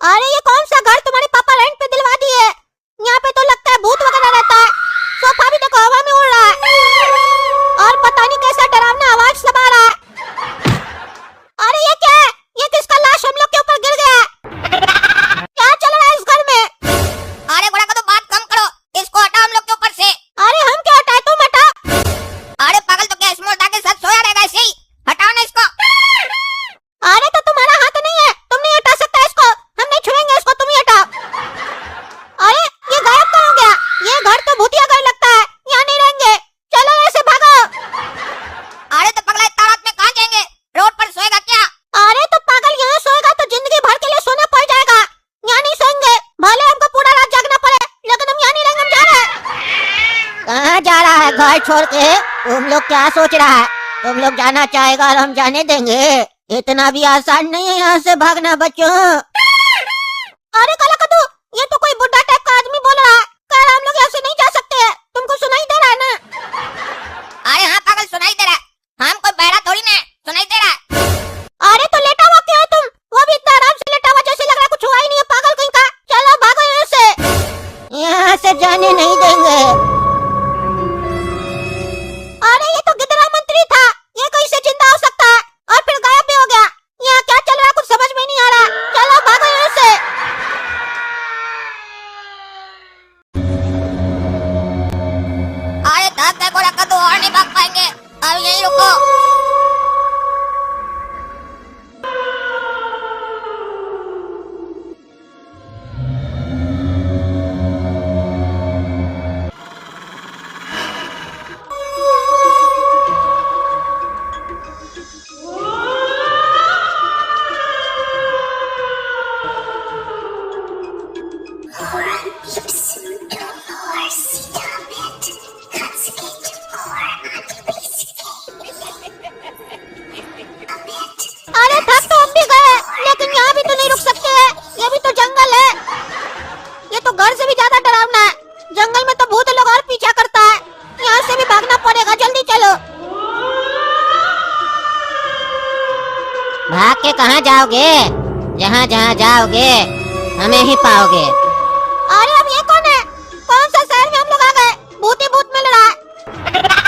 अरे ये कौन सा घर तुम्हारे पापा रेंट पे दिलवा दिए? यहाँ पे तो लगता है भूत वगैरह रहता है। सोफा भी देखो हवा में उड़ रहा है और पता नहीं कैसा डरावना आवाज सब आ रहा है। अरे ये क्या है? ये किसका लाश हम लोग के ऊपर गिर गया है? क्या चल रहा है इस घर में? अरे बड़ा का तो बात कम करो, इसको हटाओ हम लोग के ऊपर से। अरे हम क्या हटाए, तुम हटा। अरे पागल, तो क्या इसमें उठा के साथ सोया रहेगा ऐसे ही? हटाओ ना इसको। अरे तो तुम्हारा हाथ नहीं है, तुम नहीं हटा सकता इसको, हम नहीं छुएंगे इसको, तुम ही हटाओ। अरे ये गायब कहाँ हो गया? ये घर तो भूतिया घर लगता है, यहाँ नहीं रहेंगे, चलो ऐसे भागो। अरे तो पगला, इतना रात में कहाँ जाएंगे? रोड पर सोएगा क्या? अरे तो पागल, यहाँ सोएगा तो जिंदगी भर के लिए सोना पड़ जाएगा। यहाँ नहीं सोएंगे, भले हमको पूरा रात जागना पड़े, लेकिन हम यहाँ नहीं रहेंगे, हम जा रहे हैं। कहाँ जा रहा है घर छोड़ के? तुम लोग क्या सोच रहा है? तुम लोग जाना चाहेगा और हम जाने देंगे? इतना भी आसान नहीं है यहाँ से भागना बच्चों। अरे काला कद्दू, ये तो कोई बुढ़ा टाइप का आदमी बोल रहा है, कह रहा हम लोग यहाँ से नहीं जा सकते हैं, तुमको सुनाई दे रहा है ना? अरे हाँ पागल, सुनाई दे रहा है, हम कोई बहरा थोड़ी ना है, सुनाई दे रहा है। अरे तो लेटा हुआ क्यों है तुम? वो भी इतना आराम से लेटा हुआ जैसे लग रहा है कुछ हुआ ही नहीं है, पागल कहीं का। चलो भागो यहाँ से। यहाँ से जाने नहीं देंगे। अरे ये तो गिदरा मंत्री था, ये कहीं से जिंदा हो सकता है और फिर गायब भी हो गया। यहाँ क्या चल रहा है कुछ समझ में नहीं आ रहा। चलो भागो यहाँ से। अरे थक गए गोरा का, तो और नहीं भाग पाएंगे, अब यहीं रुको। अरे थक तो हम भी गए, लेकिन यहाँ भी तो नहीं रुक सकते हैं, ये भी तो जंगल है। ये तो घर से भी ज्यादा डरावना है, जंगल में तो भूत लोग और पीछा करता है, यहाँ से भी भागना पड़ेगा, जल्दी चलो। भाग के कहाँ जाओगे? जहाँ जहाँ जाओगे हमें ही पाओगे। अरे अब ये कौन है? कौन सा शहर में हम लोग आ गए? भूत ही भूत मिल रहा है।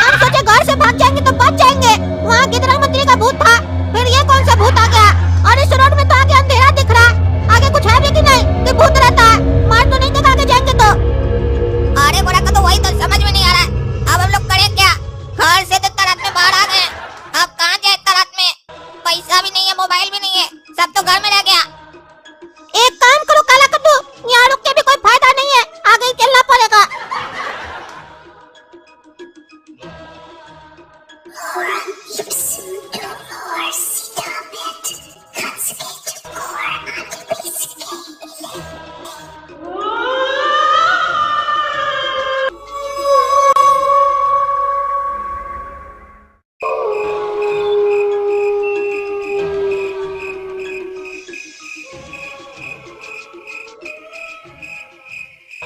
हम सोचे घर से भाग जाएंगे तो बच जाएंगे, वहाँ गिदरा मंत्री का भूत था, फिर ये कौन सा भूत आ गया? और इस रोड में तो आगे अंधेरा दिख रहा है, आगे कुछ है भी कि नहीं कि भूत रहता है? मार तो नहीं देगा आगे जाएंगे तो। अरे गोरा का तो वही तो समझ में नहीं आ रहा है, अब हम लोग करें क्या? घर से तो इतना रात में बाहर आ गए, अब कहाँ जाए इतना रात में? पैसा भी नहीं है, मोबाइल भी नहीं है, सब तो घर में रह गया। एक काम करो काला कद्दू, यहाँ रुक के भी कोई फायदा नहीं है, आगे ही चलना पड़ेगा।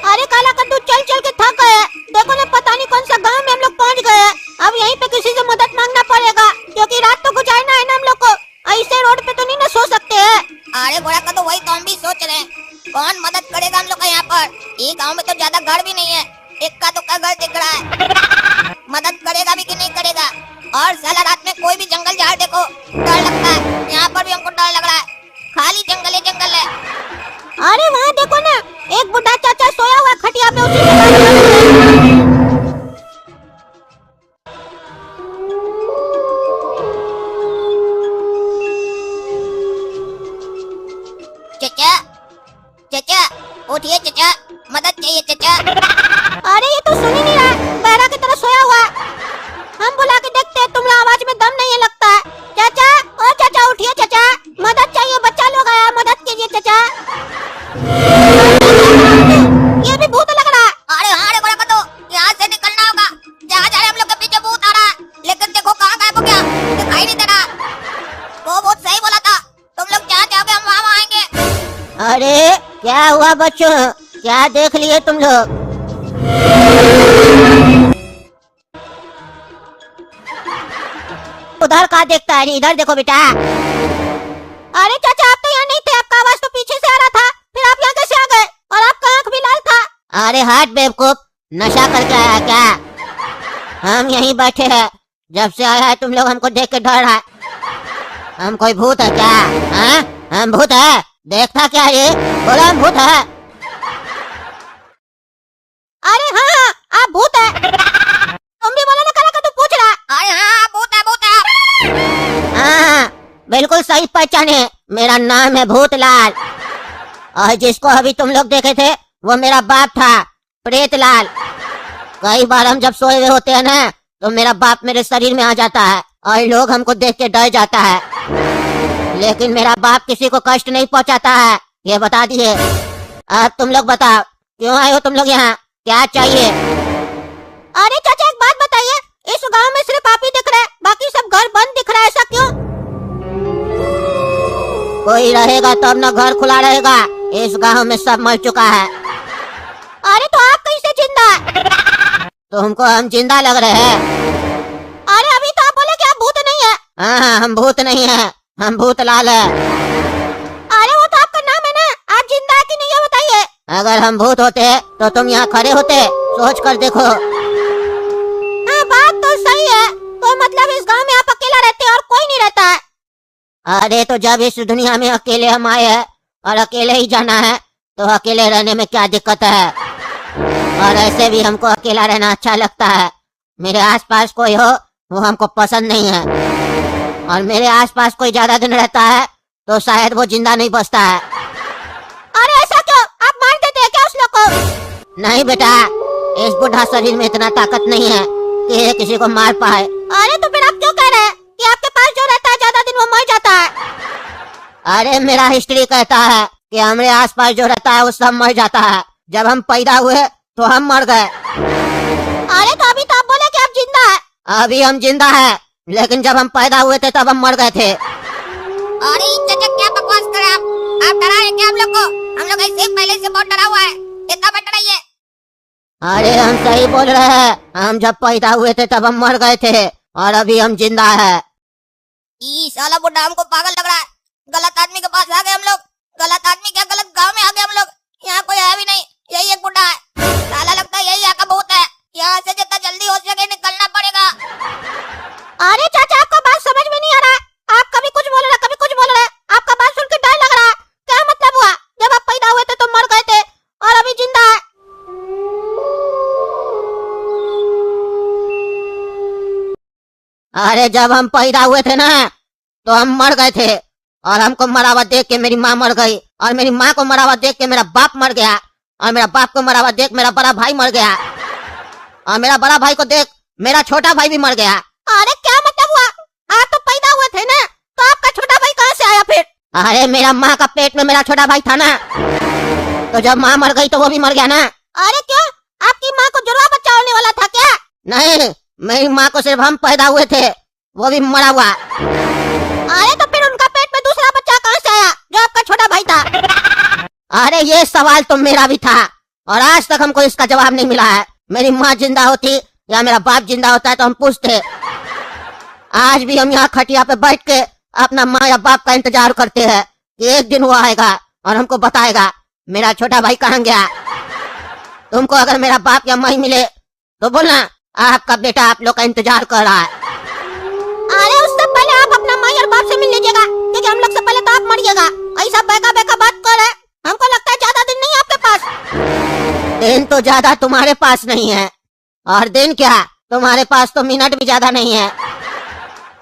अरे काला कद्दू, चल चल के थक गए, देखो ना पता नहीं कौन सा गांव में हम लोग पहुंच गए। अब यहीं पे किसी से मदद मांगना पड़ेगा, क्योंकि रात तो गुजारना है ना हम लोग को, ऐसे रोड पे तो नहीं ना सो सकते हैं। अरे गोरा का तो वही तो हम भी सोच रहे हैं, कौन मदद करेगा हम लोग का यहाँ पर? ये गांव में तो ज्यादा घर भी नहीं है, इक्का दुक्का घर दिख रहा है, मदद करेगा भी कि नहीं करेगा? और साला रात में कोई भी जंगल झाड़ देखो डर लगता है, यहाँ पर भी हमको डर लग रहा है, खाली जंगल है जंगल है। अरे वहाँ देखो ना, एक बुढ़ा चाचा सोया हुआ खटिया पे, उसी से बात कर रहे हैं। चचा, चचा उठिए चचा, मदद चाहिए चचा। अरे ये तो सुन ही नहीं रहा है, बहरा की तरह सोया हुआ है। हम बुला के देखते हैं, तुम्हारा आवाज में दम नहीं है लगता है। चाचा, ओ चाचा उठिए चाचा, मदद चाहिए, बच्चा लोग आया, मदद कीजिए चाचा। ये भी भूत लग रहा है। अरे हाँ रे गोरा का, तो यहाँ से निकलना होगा, जहाँ जा रहे हम लोग के पीछे भूत आ रहा है, लेकिन देखो कहाँ गायब हो गया, दिखाई नहीं दे रहा। वो बहुत सही बोला था, तुम लोग जहाँ जाओगे हम वहाँ आएंगे। अरे क्या हुआ बच्चों, क्या देख लिए तुम लोग? उधर का देखता है, इधर देखो बेटा। अरे चाचा आप तो यहाँ नहीं थे, आपका आवाज तो पीछे से आ रहा था। अरे हट बेवकूफ, नशा करके आया है क्या? हम यहीं बैठे हैं, जब से आया है तुम लोग हमको देख के डर रहा है। हम कोई भूत है क्या? हाँ? हम भूत है? देखता क्या ये? बोला हम भूत है? अरे हाँ, आप भूत है। तुम भी बोलो ना, करा का तू पूछ रहा। अरे हाँ, भूत है, भूत है। हाँ, बिल्कुल सही पहचाने, मेरा नाम है भूतलाल। और जिसको अभी तुम लोग देखे थे वो मेरा बाप था, प्रेतलाल। कई बार हम जब सोए हुए होते हैं ना, तो मेरा बाप मेरे शरीर में आ जाता है और लोग हमको देख के डर जाता है, लेकिन मेरा बाप किसी को कष्ट नहीं पहुंचाता है, ये बता दिए। अब तुम लोग बताओ, क्यों आए हो तुम लोग यहाँ? क्या चाहिए? अरे चाचा, एक बात बताइए, इस गांव में सिर्फ आप ही दिख रहे हैं, बाकी सब घर बंद दिख रहा है, ऐसा क्यों? कोई रहेगा तब ना घर खुला रहेगा, इस गांव में सब मर चुका है। अरे तो आप कैसे जिंदा है? तुमको हम जिंदा लग रहे हैं? अरे अभी तो आप बोले कि आप भूत नहीं है। हाँ, हम भूत नहीं है, हम भूतलाल है। अरे वो तो आपका नाम है ना, आप जिंदा है कि नहीं ये बताइए। अगर हम भूत होते तो तुम यहाँ खड़े होते, सोच कर देखो। हाँ, बात तो सही है। तो मतलब इस गांव में आप अकेला रहते हैं और कोई नहीं रहता है? अरे तो जब इस दुनिया में अकेले हम आए हैं और अकेले ही जाना है, तो अकेले रहने में क्या दिक्कत है? और ऐसे भी हमको अकेला रहना अच्छा लगता है। मेरे आसपास कोई हो वो हमको पसंद नहीं है, और मेरे आसपास कोई ज्यादा दिन रहता है तो शायद वो जिंदा नहीं बचता है। अरे ऐसा क्यों? आप मार देते हैं क्या उस लोग को? नहीं बेटा, इस बुढ़ा शरीर में इतना ताकत नहीं है कि ये किसी को मार पाए। अरे तो फिर आप क्यों कह रहे हैं कि आपके पास जो रहता है ज्यादा दिन वो मर जाता है? अरे मेरा हिस्ट्री कहता है कि हमारे आसपास जो रहता है वो सब मर जाता है। जब हम पैदा हुए तो हम मर गए। अरे तो अभी तो आप बोले कि आप जिंदा है। अभी हम जिंदा है, लेकिन जब हम पैदा हुए थे तब हम मर गए थे। अरे चाचा, क्या बकवास कर रहे हैं आप डरा रहे क्या हम लोग को? हम लोग ऐसे पहले से बहुत डरा हुआ है, इतना मत डराइए। अरे हम सही बोल रहे हैं, हम जब पैदा हुए थे तब हम मर गए थे और अभी हम जिंदा है। ई साला बुढ़ा हमको पागल लग रहा है। गलत आदमी के पास आ गए हम लोग। गलत आदमी क्या, गलत गांव में आ गए हम लोग। यहाँ कोई है भी नहीं, यही एक बुढ़ा है। साला लगता है यही यहाँ का भूत है। यहाँ से जितना जल्दी हो सके निकलना पड़ेगा। अरे चाचा, आपका बात समझ में नहीं आ रहा है। आप कभी कुछ बोल रहे, कभी कुछ बोल रहे। आपका बात सुन के डर लग रहा है। क्या मतलब हुआ? जब आप पैदा हुए थे तो मर गए थे और अभी जिंदा है। अरे जब हम पैदा हुए थे ना तो हम मर गए थे, और हमको मरा हुआ देख के मेरी माँ मर गई, और मेरी माँ को मरा हुआ देख के मेरा बाप मर गया, और मेरा बाप को मरा हुआ देख मेरा बड़ा भाई मर गया, और मेरा बड़ा भाई को देख मेरा छोटा भाई भी मर गया। अरे क्या मतलब हुआ? आप तो पैदा हुए थे ना, तो आपका छोटा भाई कहाँ से आया फिर? अरे मेरा माँ का पेट में मेरा छोटा भाई था ना, तो जब माँ मर गई तो वो भी मर गया ना। अरे क्यों? आपकी माँ को जुड़वा बच्चा होने वाला था क्या? नहीं, मेरी माँ को सिर्फ हम पैदा हुए थे, वो भी मरा हुआ। अरे तो फिर उनका पेट में दूसरा बच्चा कहाँ से आया जो आपका छोटा भाई था? अरे ये सवाल तो मेरा भी था, और आज तक हमको इसका जवाब नहीं मिला है। मेरी माँ जिंदा होती या मेरा बाप जिंदा होता है तो हम पूछते। आज भी हम यहाँ खटिया पे बैठ के अपना माँ या बाप का इंतजार करते हैं कि एक दिन वो आएगा और हमको बताएगा मेरा छोटा भाई कहाँ गया। तुमको अगर मेरा बाप या माँ मिले तो बोलना आपका बेटा आप लोग का इंतजार कर रहा है। अरे उससे पहले आप अपना माँ और बाप से मिल लीजिएगा, क्योंकि हम लोग से पहले तो आप मरिएगा। ऐसा बेका बेका बात कर रहे, हमको लगता है ज्यादा दिन नहीं है आपके पास। दिन तो ज्यादा तुम्हारे पास नहीं है, और दिन क्या, तुम्हारे पास तो मिनट भी ज्यादा नहीं है।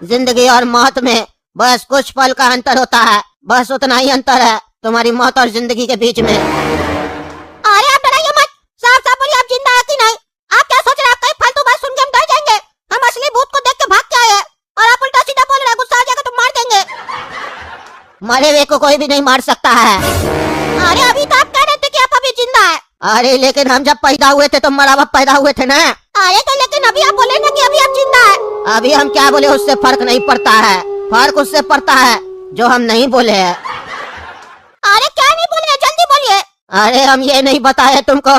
जिंदगी और मौत में बस कुछ पल का अंतर होता है, बस उतना ही अंतर है तुम्हारी मौत और जिंदगी के बीच में। अरे आप डराइए मत, साफ साफ बोलिए आप जिंदा है कि नहीं? आप क्या सोच रहे हैं? आप कहीं फालतू बात सुन के हम डर जाएंगे? हम असली भूत को देख के भाग के आए हैं, और आप उल्टा सीधा बोल रहे हैं। गुस्सा आ जाएगा तो मार देंगे। मरे हुए को कोई भी नहीं मार सकता है। अरे अभी तो आप कह रहे थे कि आप अभी जिंदा है। अरे लेकिन हम जब पैदा हुए थे तो मरा हुआ पैदा हुए थे ना। अरे तो लेकिन अभी आप बोले ना कि अभी आप जिंदा है। अभी हम क्या बोले उससे फर्क नहीं पड़ता है, फर्क उससे पड़ता है जो हम नहीं बोले हैं। अरे क्या नहीं बोले? जल्दी बोलिए। अरे हम ये नहीं बताए तुमको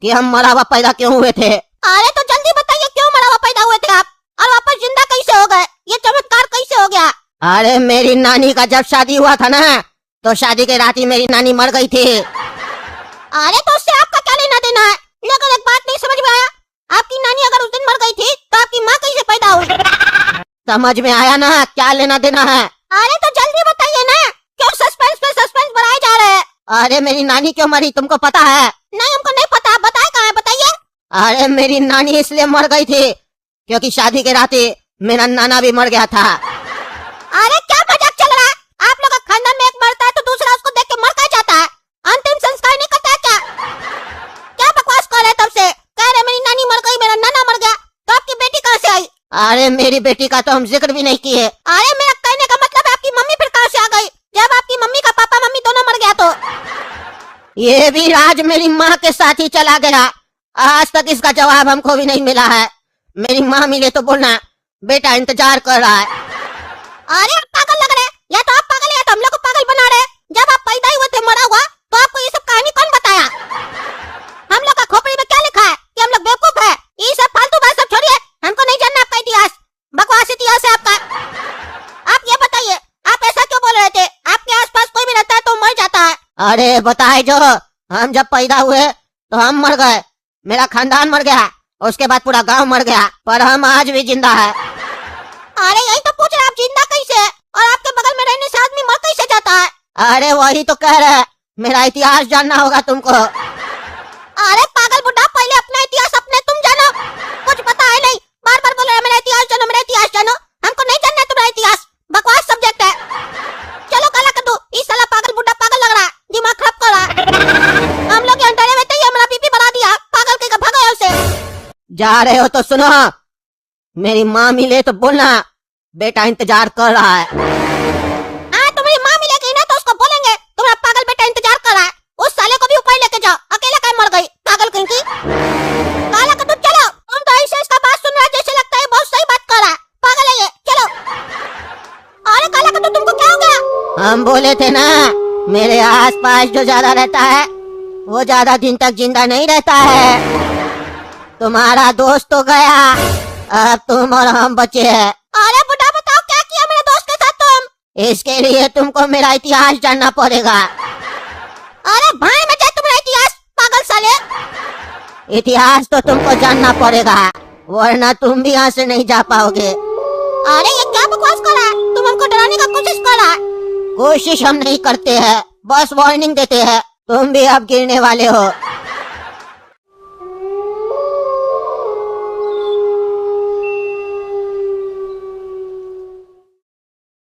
कि हम मरा हुआ पैदा क्यों हुए थे। अरे तो जल्दी बताइए, क्यों मरा हुआ पैदा हुए थे आप, और वापस जिंदा कैसे हो गए? ये चमत्कार कैसे हो गया? अरे मेरी नानी का जब शादी हुआ था ना, तो शादी के रात ही मेरी नानी मर गई थी। अरे तो उससे आपका क्या लेना देना है? लेकिन एक बात नहीं समझ में आया, आपकी नानी अगर उस दिन मर गई थी तो आपकी माँ कैसे पैदा हुई? समझ में आया ना, क्या लेना देना है? अरे तो जल्दी बताइए ना, क्यों सस्पेंस पे सस्पेंस बढ़ाए जा रहे हैं? अरे मेरी नानी क्यों मरी तुमको पता है? नहीं, हमको नहीं पता, बताए कहाँ है, बताइए। अरे मेरी नानी इसलिए मर गई थी क्योंकि शादी के रात ही मेरा नाना भी मर गया था। अरे क्या मजाक चल रहा है? आप लोग का खानदान में एक मरता है तो दूसरा उसको देख के मर क्या जाता है? अंतिम संस्कार नहीं करता है क्या? क्या बकवास कर रहे हैं तब से? कह रहे मेरी नानी मर गई, मेरा नाना मर गया, तो आपकी बेटी कहाँ से आई? अरे मेरी बेटी का तो हम जिक्र भी नहीं किए। अरे मेरा कहने का मतलब है आपकी मम्मी फिर कहाँ से आ गई, जब आपकी मम्मी का पापा मम्मी दोनों मर गया तो? ये भी राज मेरी माँ के साथ ही चला गया, आज तक इसका जवाब हमको भी नहीं मिला है। मेरी माँ मिले तो बोलना बेटा इंतजार कर रहा है। अरे आप पागल लग रहे हैं, या तो आप पागल है या तो हम लोग को पागल बना रहे हैं। जब आप पैदा ही हुए थे मरा हुआ तो आपको ये सब कहानी कौन बताया? हम लोग का खोपड़ी में क्या लिखा है कि हम लोग बेवकूफ है? ये सब फालतू बात सब छोड़िए, हमको नहीं जानना आपका इतिहास, बकवास इतिहास है आपका। आप ये बताइए, आप ऐसा क्यों बोल रहे थे? आपके आसपास कोई भी रहता है तो मर जाता है। अरे बताए जो, हम जब पैदा हुए तो हम मर गए, मेरा खानदान मर गया, उसके बाद पूरा गांव मर गया, पर हम आज भी जिंदा है। अरे यही तो पूछ रहे आप जिंदा कैसे है? और आपके बगल में रहने से आदमी मर कैसे जाता है? अरे वही तो कह रहे, मेरा इतिहास जानना होगा तुमको। अरे पागल बुढ़ा, पहले अपना इतिहास अपने तुम जानो, कुछ पता है नहीं, बार बार बोल रहे मेरा इतिहास जानो, मेरा इतिहास जानो। हमको नहीं जानना है तुम्हारा इतिहास, बकवास सब्जेक्ट है। चलो काला कद्दू, इस साला पागल बुढ़ा पागल लग रहा है, दिमाग खराब कर रहा है। हम लोग यहाँ डरे हुए थे, ये हमारा बीपी बढ़ा दिया, पागल के भागो यहाँ से। जा रहे हो तो सुनो, मेरी माँ मिले तो बोलना बेटा इंतजार कर रहा है। हाँ, तुम्हारी माँ मिलेगी ना तो उसको बोलेंगे तुम्हारा पागल बेटा इंतजार कर रहा है, उस साले को भी ऊपर लेके जाओ, अकेला क्या मर गई पागल कहीं। काला कद्दू चलो, तुम तो ऐसे इसका बात सुन रहा है जैसे लगता है बहुत सही बात कर रहा है, पागल है ये, चलो। अरे काला कद्दू तुमको क्या हो गया? हम बोले थे ना, मेरे आसपास जो ज्यादा रहता है वो ज्यादा दिन तक जिंदा नहीं रहता है। तुम्हारा दोस्त तो गया, अब तुम और हम बचे हैं। अरे बुढ़ा बताओ क्या किया मेरे दोस्त के साथ तुम? इसके लिए तुमको मेरा इतिहास जानना पड़ेगा। अरे भाई में जाए तुम्हारा इतिहास, पागल साले। इतिहास तो तुमको जानना पड़ेगा, वरना तुम भी यहाँ से नहीं जा पाओगे। अरे ये क्या बकवास कर रहा है? तुम हमको डराने का कोशिश कर रहा है। कोशिश हम नहीं करते हैं, बस वार्निंग देते हैं, तुम भी अब गिरने वाले हो।